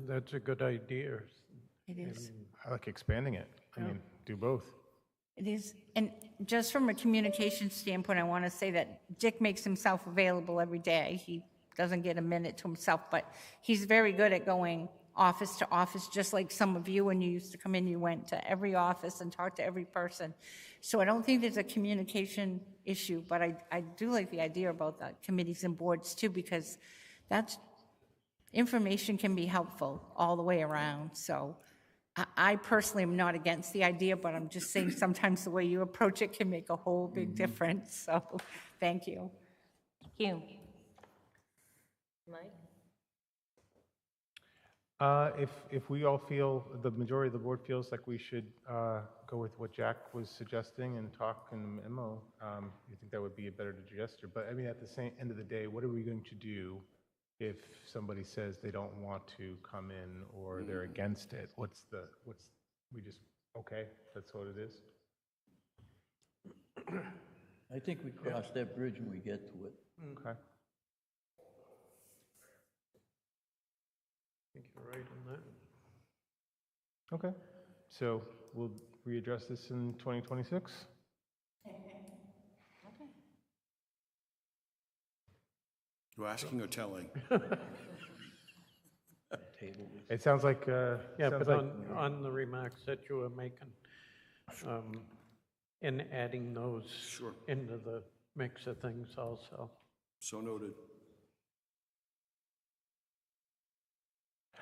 S10: that's a good idea.
S8: it is.
S5: I like expanding it. I mean, do both.
S8: It is. And just from a communication standpoint, I want to say that Dick makes himself available every day. He doesn't get a minute to himself, but he's very good at going office to office, just like some of you, when you used to come in, you went to every office and talked to every person. So I don't think there's a communication issue, but I do like the idea about the committees and boards too, because that's, information can be helpful all the way around. So I personally am not against the idea, but I'm just saying sometimes the way you approach it can make a whole big difference. So thank you.
S1: Thank you. Mike?
S5: If we all feel, the majority of the board feels like we should go with what Jack was suggesting and talk in the memo, you think that would be a better gesture. But I mean, at the same end of the day, what are we going to do if somebody says they don't want to come in or they're against it? We just, okay, that's what it is?
S7: I think we cross that bridge when we get to it.
S5: Okay.
S10: I think you're right on that.
S5: Okay, so we'll readdress this in 2026?
S4: You asking or telling?
S5: It sounds like,
S10: Yeah,
S5: sounds
S10: but
S5: like,
S10: on the remarks that you were making, and adding those into the mix of things also.
S4: So noted.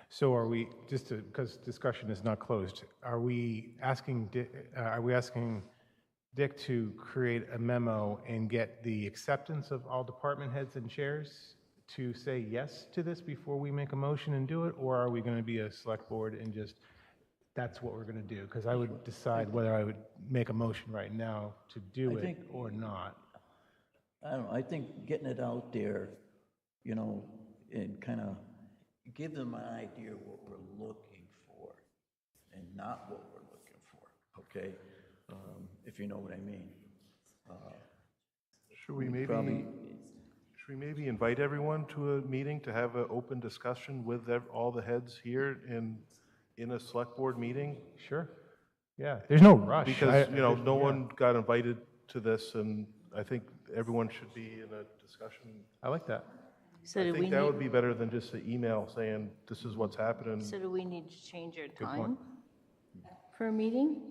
S5: so are we, just to, because discussion is not closed, are we asking Dick to create a memo and get the acceptance of all department heads and chairs to say yes to this before we make a motion and do it? Or are we going to be a select board and just, that's what we're going to do? Because I would decide whether I would make a motion right now to do
S7: I
S5: it
S7: think-
S5: or not.
S7: I don't know, I think getting it out there, you know, and kind of give them an idea of what we're looking for and not what we're looking for, okay? If you know what I mean.
S9: Should we
S7: Probably,
S9: maybe invite everyone to a meeting to have an open discussion with all the heads here in a select board meeting?
S5: Sure. Yeah, there's no rush.
S9: Because,
S5: I-
S9: you know,
S5: there's-
S9: no
S5: yeah.
S9: one got invited to this, and I think everyone should be in a discussion.
S5: I like that.
S1: So
S9: I
S1: do we
S9: think that would
S1: need,
S9: be better than just an email saying, this is what's happening.
S1: so do we need to change our
S9: point.
S1: time for a meeting?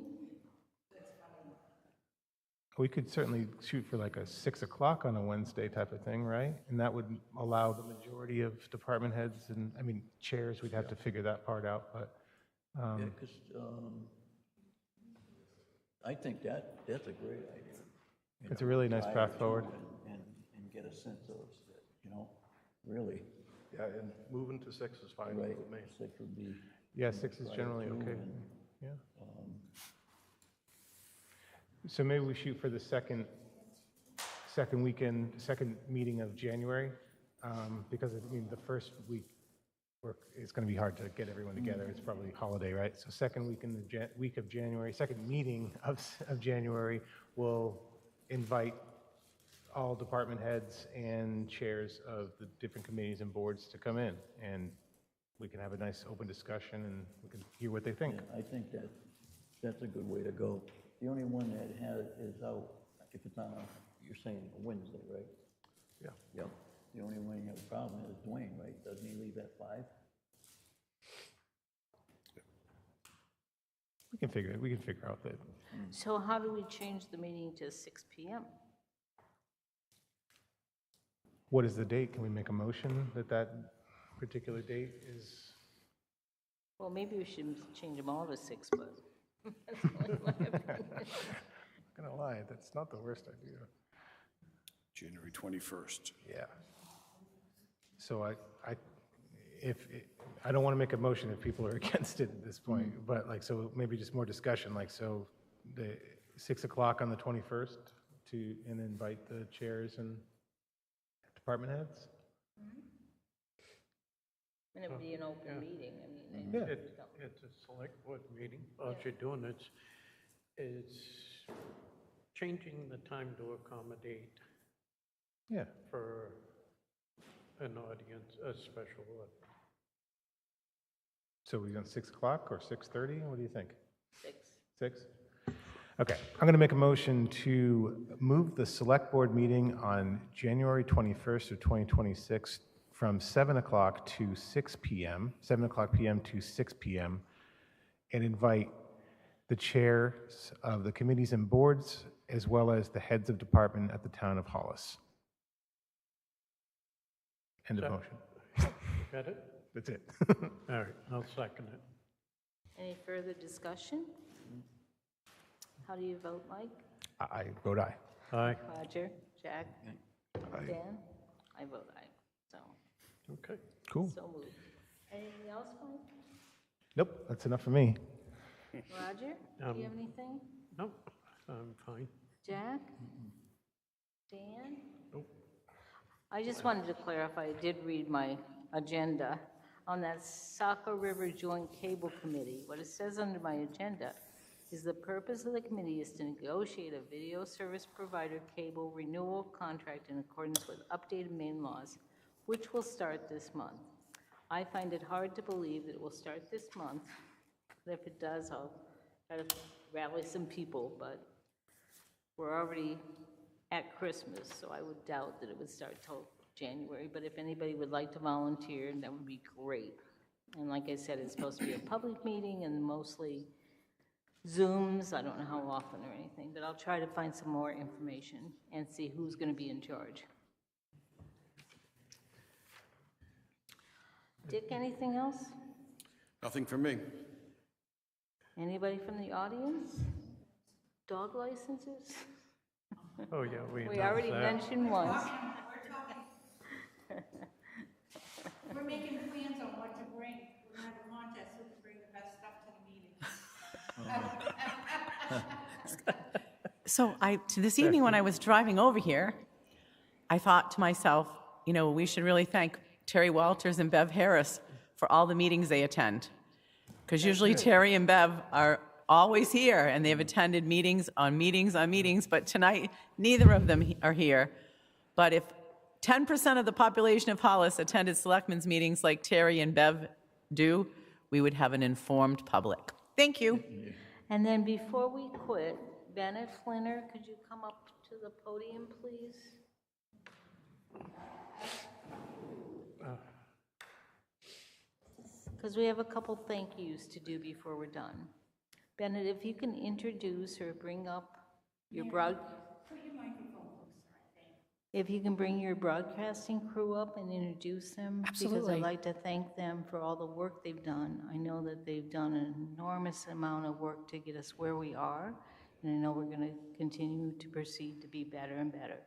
S5: We could certainly shoot for like a 6 o'clock on a Wednesday type of thing, right? And that would allow the majority of department heads and, I mean, chairs, we'd have to figure that part out, but,
S7: Yeah, because I think that's a great idea. You
S5: It's a
S7: know,
S5: really nice
S7: try
S5: path
S7: to
S5: forward.
S7: And get a sense of, you know, really,
S9: Yeah, and moving to 6 is fine
S7: right,
S9: with me.
S7: 6 would be.
S5: yeah, 6 is generally
S7: prior to,
S5: okay.
S7: and,
S5: Yeah. So maybe we shoot for the second meeting of January, because I mean, the first week, it's going to be hard to get everyone together. It's probably holiday, right? So second week in the week of January, second meeting of January, we'll invite all department heads and chairs of the different committees and boards to come in, and we can have a nice open discussion, and we can hear what they think.
S7: Yeah, I think that's a good way to go. The only one that is out, if it's on you're saying a Wednesday, right?
S9: Yeah.
S7: Yep. The only one you have a problem is Dwayne, right? Doesn't he leave at 5?
S5: We can figure out that.
S1: So how do we change the meeting to 6 PM?
S5: What is the date? Can we make a motion that that particular date is?
S1: Well, maybe we should change them all to 6, but that's only my opinion.
S5: Not gonna lie, that's not the worst idea.
S4: January 21st.
S5: Yeah. So I don't want to make a motion if people are against it at this point, but like, so maybe just more discussion, like, so the 6 o'clock on the 21st and invite the chairs and department heads?
S1: And it would be an open meeting, I mean.
S5: Yeah.
S10: It's a select board meeting. All you're doing is changing the time to accommodate
S5: Yeah.
S10: for an audience, a special one.
S5: So we on 6 o'clock or 6:30? What do you think?
S1: 6.
S5: 6? Okay, I'm going to make a motion to move the select board meeting on January 21st of 2026 from 7 o'clock to 6 p.m., 7 o'clock p.m. to 6 p.m., and invite the chairs of the committees and boards, as well as the heads of department at the town of Hollis. End of motion.
S10: Got it?
S5: That's it.
S10: All right, I'll second it.
S1: Any further discussion? How do you vote, Mike?
S5: I vote aye.
S10: Aye,
S1: Roger? Jack? Dan? I vote aye, so,
S10: okay.
S5: Cool.
S1: so moved. Anything else, Mike?
S5: Nope, that's enough for me.
S1: Roger, do you have anything?
S10: Nope, I'm fine.
S1: Jack? Dan?
S10: Nope.
S1: I just wanted to clarify, I did read my agenda on that Saco River Joint Cable Committee. What it says under my agenda is the purpose of the committee is to negotiate a video service provider cable renewal contract in accordance with updated Maine laws, which will start this month. I find it hard to believe that it will start this month, but if it does, I'll try to rally some people, but we're already at Christmas, so I would doubt that it would start till January, but if anybody would like to volunteer, that would be great. And like I said, it's supposed to be a public meeting and mostly Zooms. I don't know how often or anything, but I'll try to find some more information and see who's going to be in charge. Dick, anything else?
S4: Nothing for me.
S1: Anybody from the audience? Dog licenses?
S10: Oh, yeah, we
S1: We
S10: announced
S1: already
S10: that.
S1: mentioned once.
S12: We're making plans on what to bring. We're gonna have a contest who can bring the best stuff to the meeting.
S11: So this evening when I was driving over here, I thought to myself, you know, we should really thank Terry Walters and Bev Harris for all the meetings they attend. Because usually Terry and Bev are always here, and they've attended meetings on meetings on meetings, but tonight, neither of them are here. But if 10% of the population of Hollis attended selectmen's meetings like Terry and Bev do, we would have an informed public. Thank you.
S1: And then before we quit, Bennett Flinner, could you come up to the podium, please? Because we have a couple thank yous to do before we're done. Bennett, if you can introduce or bring up your if you can bring your broadcasting crew up and introduce them. Because
S12: Absolutely.
S1: I'd like to thank them for all the work they've done. I know that they've done an enormous amount of work to get us where we are, and I know we're going to continue to proceed to be better and better.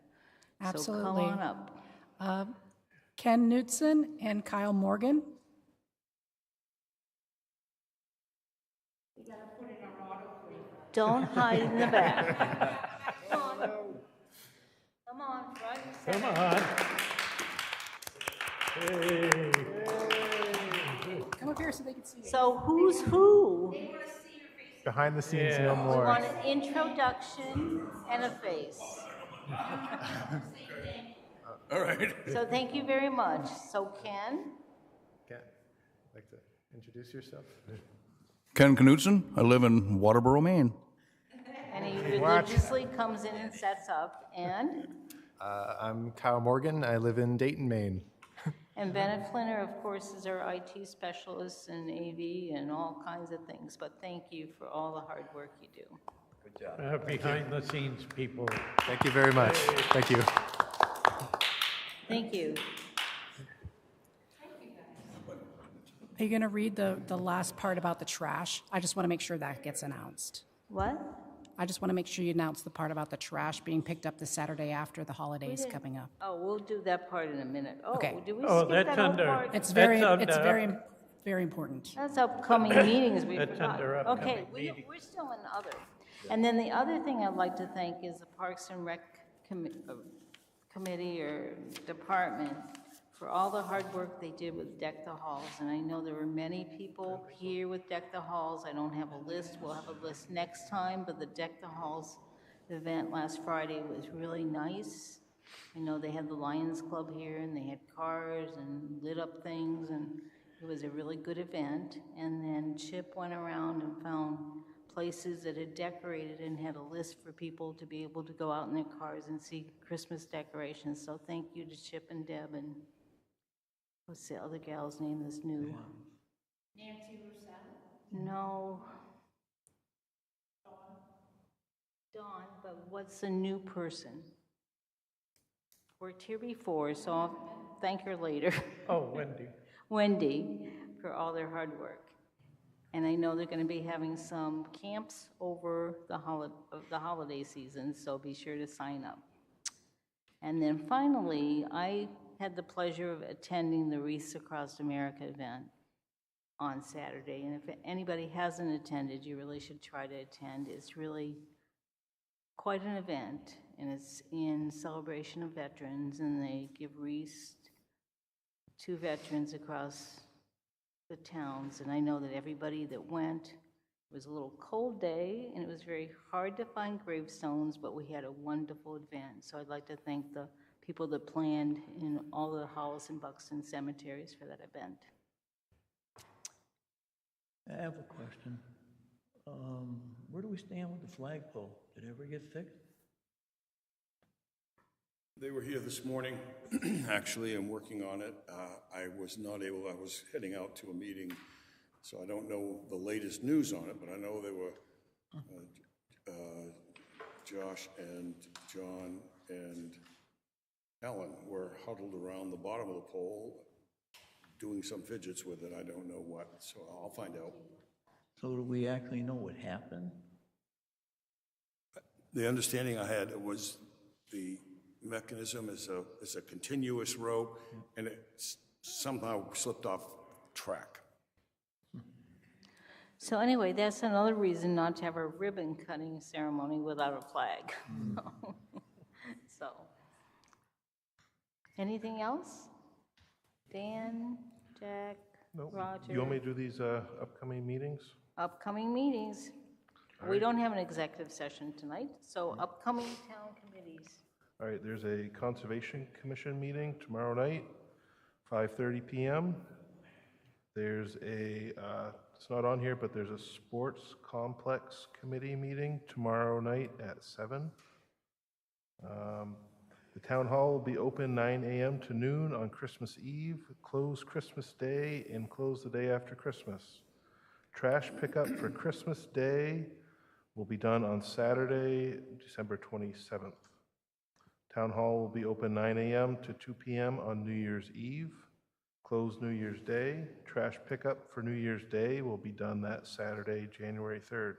S1: So come
S12: Absolutely.
S1: on up.
S12: Ken Knutson and Kyle Morgan.
S1: Don't hide in the back. Come on. Come on, front and
S10: Come
S1: center.
S10: on.
S12: Come up here so they can see you.
S1: So who's who?
S5: Behind the scenes, no
S1: We
S5: more.
S1: want an introduction and a face.
S4: All right.
S1: So thank you very much. So Ken?
S5: Ken, like to introduce yourself?
S6: Ken Knutson, I live in Waterboro, Maine.
S1: And he religiously comes in and sets up. And
S5: I'm Kyle Morgan. I live in Dayton, Maine.
S1: Bennett Flinner, of course, is our IT specialist in AV and all kinds of things. But thank you for all the hard work you do.
S7: Good job.
S10: Behind the scenes people.
S5: Thank you very much. Thank you.
S1: Thank you.
S12: Are you going to read the last part about the trash? I just want to make sure that gets announced.
S1: What?
S12: I just want to make sure you announce the part about the trash being picked up the Saturday after the holidays coming up.
S1: Oh, we'll do that part in a minute. Oh,
S12: Okay.
S1: do we
S10: Oh,
S1: skip
S10: that's
S1: that whole
S10: under-
S1: part?
S12: It's
S10: That's
S12: very, very important.
S1: That's upcoming meetings we
S10: That's
S1: forgot.
S10: under
S1: Okay,
S10: upcoming meetings.
S1: we're still in other. And then the other thing I'd like to thank is the Parks and Rec Committee or Department for all the hard work they did with Deck the Halls. And I know there were many people here with Deck the Halls. I don't have a list. We'll have a list next time, but the Deck the Halls event last Friday was really nice. I know they had the Lions Club here, and they had cars and lit up things, and it was a really good event. And then Chip went around and found places that had decorated and had a list for people to be able to go out in their cars and see Christmas decorations. So thank you to Chip and Deb and what's the other gal's name that's new?
S12: Nancy Roussel?
S1: No. Dawn, but what's the new person? Worked here before, so I'll thank her later.
S10: Oh, Wendy.
S1: Wendy, for all their hard work. And I know they're going to be having some camps over the holiday season, so be sure to sign up. And then finally, I had the pleasure of attending the Wreaths Across America event on Saturday. And if anybody hasn't attended, you really should try to attend. It's really quite an event, and it's in celebration of veterans, and they give wreaths to veterans across the towns. And I know that everybody that went, it was a little cold day, and it was very hard to find gravestones, but we had a wonderful event. So I'd like to thank the people that planned in all the Hollis and Buxton cemeteries for that event.
S7: I have a question. Where do we stand with the flagpole? Did it ever get fixed?
S4: They were here this morning, actually, and working on it. I was not able, I was heading out to a meeting, so I don't know the latest news on it, but I know they were, Josh and John and Ellen were huddled around the bottom of the pole, doing some fidgets with it. I don't know what, so I'll find out.
S7: So do we actually know what happened?
S4: The understanding I had was the mechanism is a continuous rope, and it somehow slipped off track.
S1: So anyway, that's another reason not to have a ribbon cutting ceremony without a flag. So, anything else? Dan, Jack,
S9: Nope.
S1: Roger?
S9: You want me to do these upcoming meetings?
S1: Upcoming meetings. We don't have an executive session tonight, so upcoming town committees.
S9: All right, there's a Conservation Commission meeting tomorrow night, 5:30 PM. There's a, it's not on here, but there's a Sports Complex Committee meeting tomorrow night at 7. The town hall will be open 9 a.m. to noon on Christmas Eve, close Christmas Day, and close the day after Christmas. Trash pickup for Christmas Day will be done on Saturday, December 27th. Town hall will be open 9 a.m. to 2 p.m. on New Year's Eve, close New Year's Day. Trash pickup for New Year's Day will be done that Saturday, January 3rd.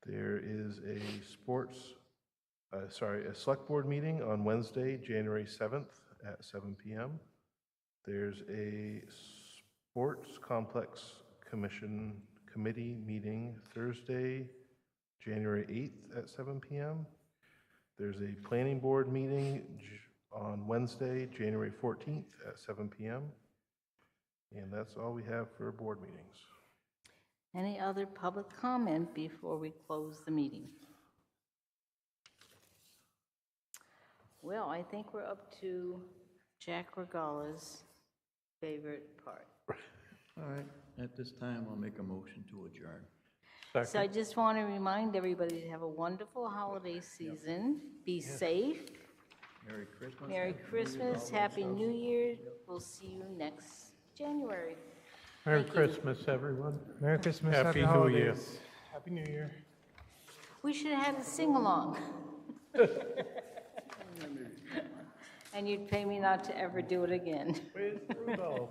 S9: There is a select board meeting on Wednesday, January 7th at 7 p.m. There's a sports complex committee meeting Thursday, January 8th at 7 p.m. There's a planning board meeting on Wednesday, January 14th at 7 p.m. And that's all we have for board meetings.
S1: Any other public comment before we close the meeting? Well, I think we're up to Jack Regala's favorite part.
S7: All right, at this time, I'll make a motion to adjourn.
S1: So I just want to remind everybody to have a wonderful holiday season. Be safe.
S7: Merry Christmas.
S1: Merry Christmas, Happy New Year. We'll see you next January.
S10: Merry
S1: Thank you.
S10: Christmas, everyone.
S5: Merry Christmas,
S10: Happy
S5: happy
S10: New Year.
S5: holidays. Happy New Year.
S1: We should have had a sing-along. And you'd pay me not to ever do it again.
S10: Where's Rudolph?